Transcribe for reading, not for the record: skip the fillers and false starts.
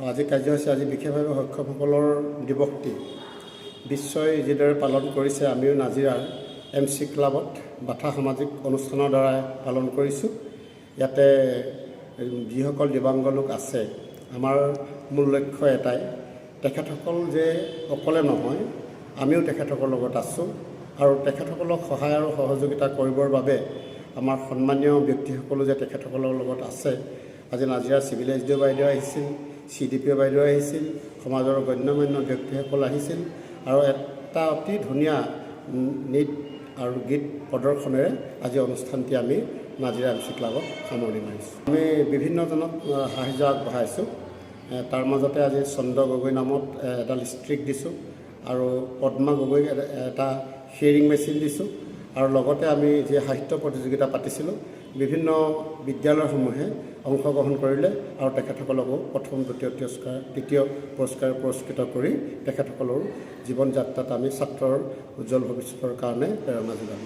আজি কাৰ্যসূচী আজি বিশেষভাৱে সক্ষমসকলৰ দিৱসটি বিশ্বই যিদৰে পালন কৰিছে আমিও নাজিৰাৰ MC ক্লাবত বাথা সামাজিক অনুষ্ঠানৰ দ্বাৰা পালন কৰিছোঁ। ইয়াতে যিসকল দিব্যাংগ লোক আছে আমাৰ মূল লক্ষ্য এটাই, তেখেতসকল যে অকলে নহয়, আমিও তেখেতসকলৰ লগত আছোঁ আৰু তেখেতসকলক সহায় আৰু সহযোগিতা কৰিবৰ বাবে আমাৰ সন্মানীয় ব্যক্তিসকলো যে তেখেতসকলৰ লগত আছে। আজি নাজিৰাৰ চিভিল SDO বাইদেউ আহিছিল, CDPO বাইদেউ আহিছিল, সমাজৰ গণ্যমান্য ব্যক্তিসকল আহিছিল আৰু এটা অতি ধুনীয়া নৃত্য আৰু গীত প্ৰদৰ্শনেৰে আজি অনুষ্ঠানটি আমি নাজিৰা MC ক্লাবত সামৰণি মাৰিছোঁ। আমি বিভিন্নজনক সাহায্য আগবঢ়াইছোঁ। তাৰ মাজতে আজি চন্দ্ৰ গগৈ নামত এডাল ষ্ট্ৰিক দিছোঁ আৰু পদ্মা গগৈ এটা হিয়াৰিং মেচিন দিছোঁ আৰু লগতে আমি যি সাহিত্য প্ৰতিযোগিতা পাতিছিলোঁ বিভিন্ন বিদ্যালয়সমূহে অংশগ্ৰহণ কৰিলে আৰু তেখেতসকলকো প্ৰথম দ্বিতীয় পুৰস্কাৰ পুৰস্কৃত কৰি তেখেতসকলৰ জীৱন যাত্ৰাত আমি ছাত্ৰৰ উজ্জ্বল ভৱিষ্যতৰ কাৰণে প্ৰেৰণা যোগাম।